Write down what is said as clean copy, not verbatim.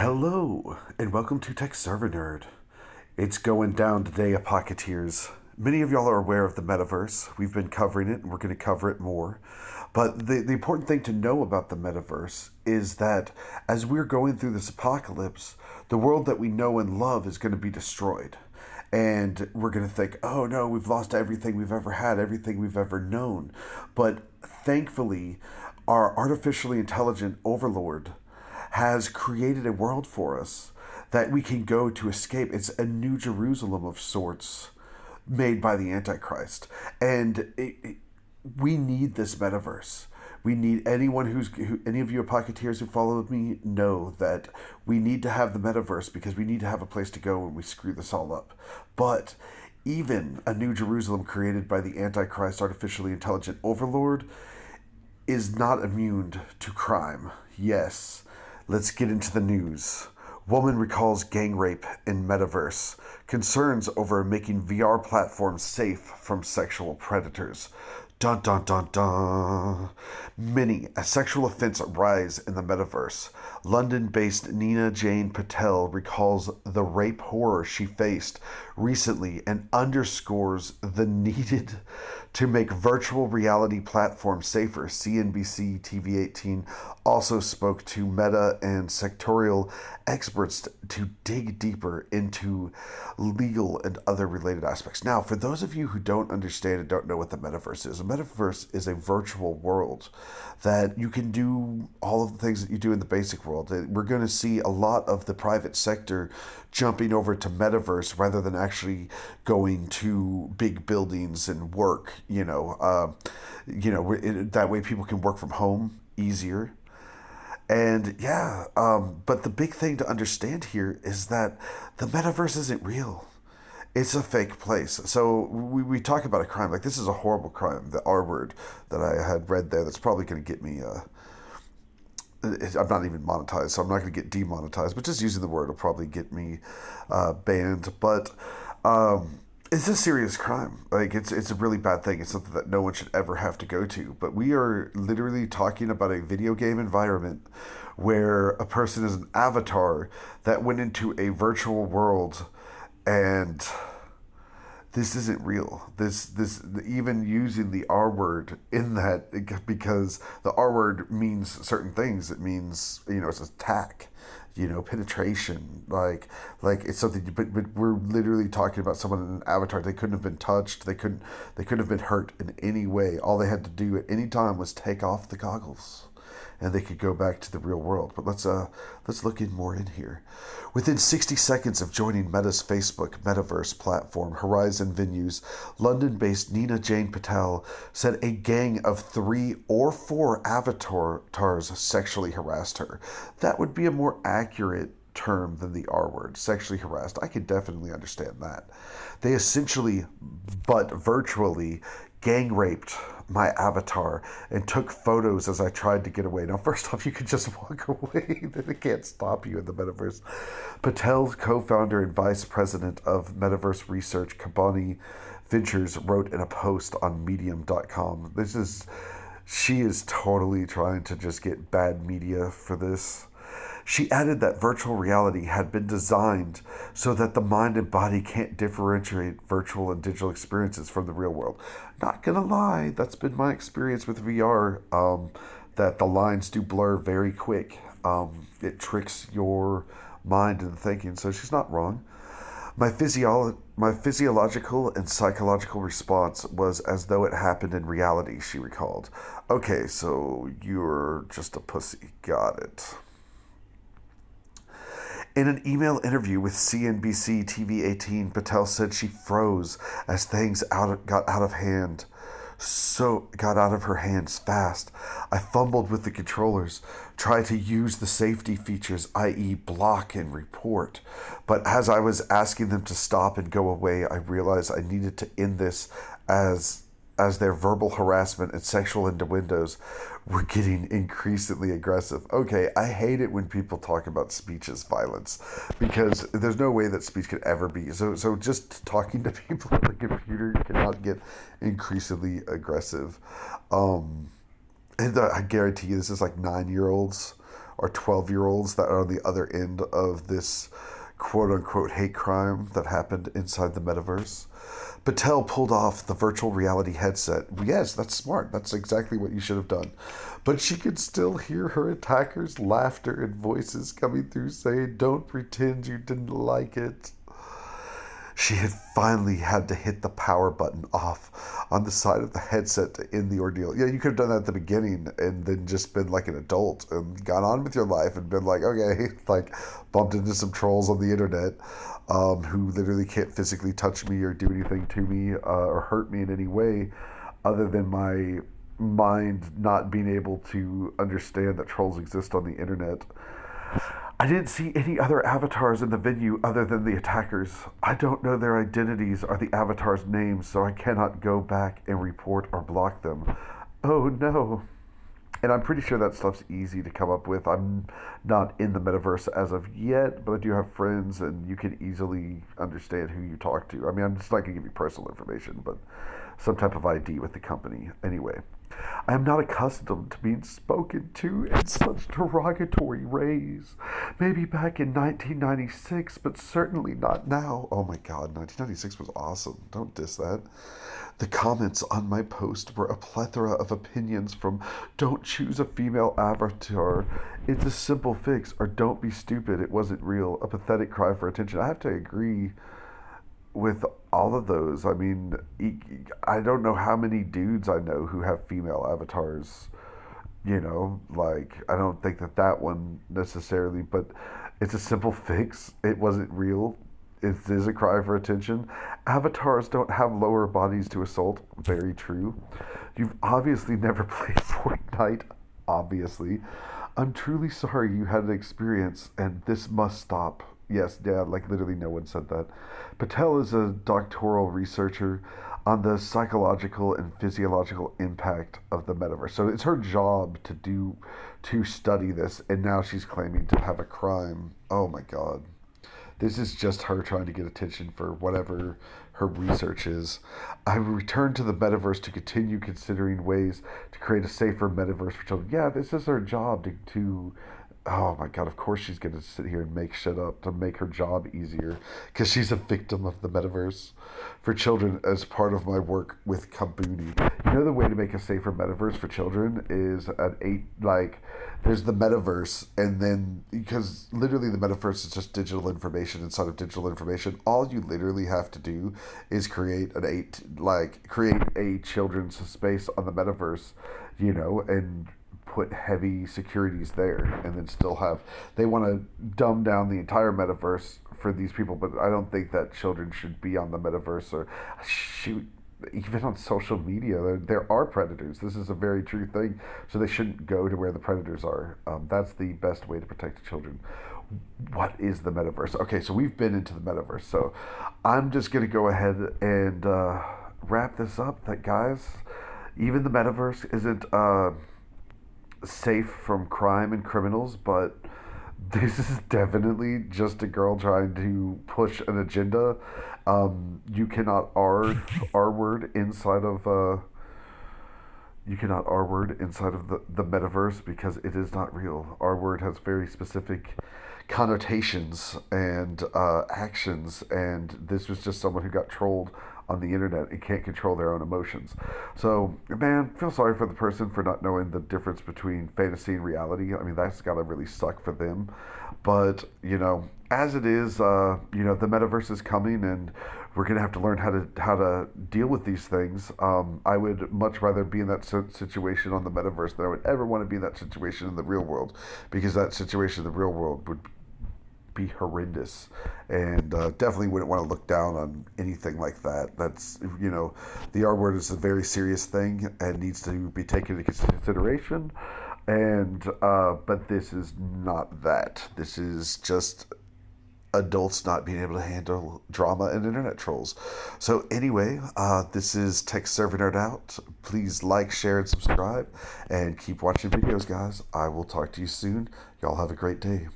Hello, and welcome to Tech Server Nerd. It's going down today, Apocketeers. Many of y'all are aware of the Metaverse. We've been covering it, and we're going to cover it more. But the important thing to know about the Metaverse is that as we're going through this apocalypse, the world that we know and love is going to be destroyed. And we're going to think, oh no, we've lost everything we've ever had, everything we've ever known. But thankfully, our artificially intelligent overlord has created a world for us that we can go to escape. It's a new Jerusalem of sorts made by the Antichrist. And we need this metaverse. We need any of you Pocketeers who follow me know that we need to have the metaverse because we need to have a place to go when we screw this all up. But even a new Jerusalem created by the Antichrist artificially intelligent overlord is not immune to crime. Yes, let's get into the news. Woman recalls gang rape in Metaverse. Concerns over making VR platforms safe from sexual predators. Dun dun dun dun. A sexual offense rise in the Metaverse. London-based Nina Jane Patel recalls the rape horror she faced recently and underscores the needed to make virtual reality platforms safer. CNBC TV 18 also spoke to Meta and sectorial experts to dig deeper into legal and other related aspects. Now, for those of you who don't understand and don't know what the metaverse is, a metaverse is a virtual world that you can do all of the things that you do in the basic world. We're going to see a lot of the private sector jumping over to metaverse rather than actually going to big buildings and work. That way people can work from home easier. And but the big thing to understand here is that the metaverse isn't real. It's a fake place. So we talk about a crime. Like, this is a horrible crime, the R word that I had read there. That's probably going to get me, I'm not even monetized, so I'm not going to get demonetized. But just using the word will probably get me banned. But it's a serious crime. Like, it's a really bad thing. It's something that no one should ever have to go to. But we are literally talking about a video game environment where a person is an avatar that went into a virtual world, and this isn't real. This even using the R word in that, because the R word means certain things. It means, it's attack, penetration, like it's something. But we're literally talking about someone in an avatar. They couldn't have been touched. They couldn't have been hurt in any way. All they had to do at any time was take off the goggles, and they could go back to the real world. But let's look in more in here. Within 60 seconds of joining Meta's Facebook Metaverse platform, Horizon Venues, London-based Nina Jane Patel said a gang of 3 or 4 avatars sexually harassed her. That would be a more accurate term than the R word, sexually harassed. I could definitely understand that. They essentially, but virtually, gang raped my avatar and took photos as I tried to get away. Now, first off, you can just walk away. They can't stop you in the metaverse. Patel's co-founder and vice president of metaverse research, Kabani Ventures, wrote in a post on medium.com. She is totally trying to just get bad media for this. She added that virtual reality had been designed so that the mind and body can't differentiate virtual and digital experiences from the real world. Not gonna lie, that's been my experience with VR, that the lines do blur very quick. It tricks your mind into thinking, so she's not wrong. My physiological and psychological response was as though it happened in reality, she recalled. Okay, so you're just a pussy. Got it. In an email interview with CNBC TV 18, Patel said she froze as things got out of her hands fast. I fumbled with the controllers, tried to use the safety features, i.e. block and report. But as I was asking them to stop and go away, I realized I needed to end this as their verbal harassment and sexual innuendos were getting increasingly aggressive. Okay, I hate it when people talk about speech as violence, because there's no way that speech could ever be. So just talking to people on the computer cannot get increasingly aggressive. And I guarantee you this is like 9-year-olds are 12-year-olds that are on the other end of this quote unquote hate crime that happened inside the metaverse. Patel pulled off the virtual reality headset. Yes, that's smart. That's exactly what you should have done. But she could still hear her attackers' laughter and voices coming through saying, "Don't pretend you didn't like it." She had finally had to hit the power button off on the side of the headset to end the ordeal. Yeah, you could have done that at the beginning and then just been like an adult and gone on with your life and been like, okay, like bumped into some trolls on the internet who literally can't physically touch me or do anything to me or hurt me in any way other than my mind not being able to understand that trolls exist on the internet. I didn't see any other avatars in the venue other than the attackers. I don't know their identities or the avatars' names, so I cannot go back and report or block them. Oh no. And I'm pretty sure that stuff's easy to come up with. I'm not in the metaverse as of yet, but I do have friends, and you can easily understand who you talk to. I mean, I'm just not going to give you personal information, but some type of ID with the company. Anyway, I am not accustomed to being spoken to in such derogatory ways. Maybe back in 1996, but certainly not now. Oh my god, 1996 was awesome. Don't diss that. The comments on my post were a plethora of opinions from "don't choose a female avatar," "it's a simple fix," or "don't be stupid, it wasn't real," a pathetic cry for attention. I have to agree with all of those. I mean, I don't know how many dudes I know who have female avatars. Like, I don't think that one necessarily, but it's a simple fix. It wasn't real. It is a cry for attention. Avatars don't have lower bodies to assault. Very true. You've obviously never played Fortnite. Obviously. I'm truly sorry you had an experience, and this must stop. Yes, yeah, like literally no one said that. Patel is a doctoral researcher on the psychological and physiological impact of the metaverse. So it's her job to study this, and now she's claiming to have a crime. Oh my god. This is just her trying to get attention for whatever her research is. I returned to the metaverse to continue considering ways to create a safer metaverse for children. Yeah, this is her job to oh my god, of course she's going to sit here and make shit up to make her job easier because she's a victim of the metaverse for children as part of my work with Kabuni. The way to make a safer metaverse for children is there's the metaverse, and then because literally the metaverse is just digital information inside of digital information. All you literally have to do is create a children's space on the metaverse, and put heavy securities there, and then still have, they want to dumb down the entire metaverse for these people, but I don't think that children should be on the metaverse or shoot, even on social media. There are predators. This is a very true thing, so they shouldn't go to where the predators are. That's the best way to protect the children. What is the metaverse? Okay, so we've been into the metaverse, so I'm just gonna go ahead and wrap this up. That, guys, even the metaverse isn't safe from crime and criminals, but this is definitely just a girl trying to push an agenda. You cannot R word inside of the metaverse because it is not real. R word has very specific connotations and actions, and this was just someone who got trolled on the internet and can't control their own emotions. So, man, feel sorry for the person for not knowing the difference between fantasy and reality. I mean, that's gotta really suck for them. But, as it is, the metaverse is coming, and we're gonna have to learn how to deal with these things. I would much rather be in that situation on the metaverse than I would ever want to be in that situation in the real world, because that situation in the real world would be horrendous, and definitely wouldn't want to look down on anything like that. That's, the R word is a very serious thing and needs to be taken into consideration, and but this is not that. This is just adults not being able to handle drama and internet trolls. So anyway, this is Tech Server Nerd Out. Please like, share, and subscribe, and keep watching videos, guys. I will talk to you soon. Y'all have a great day.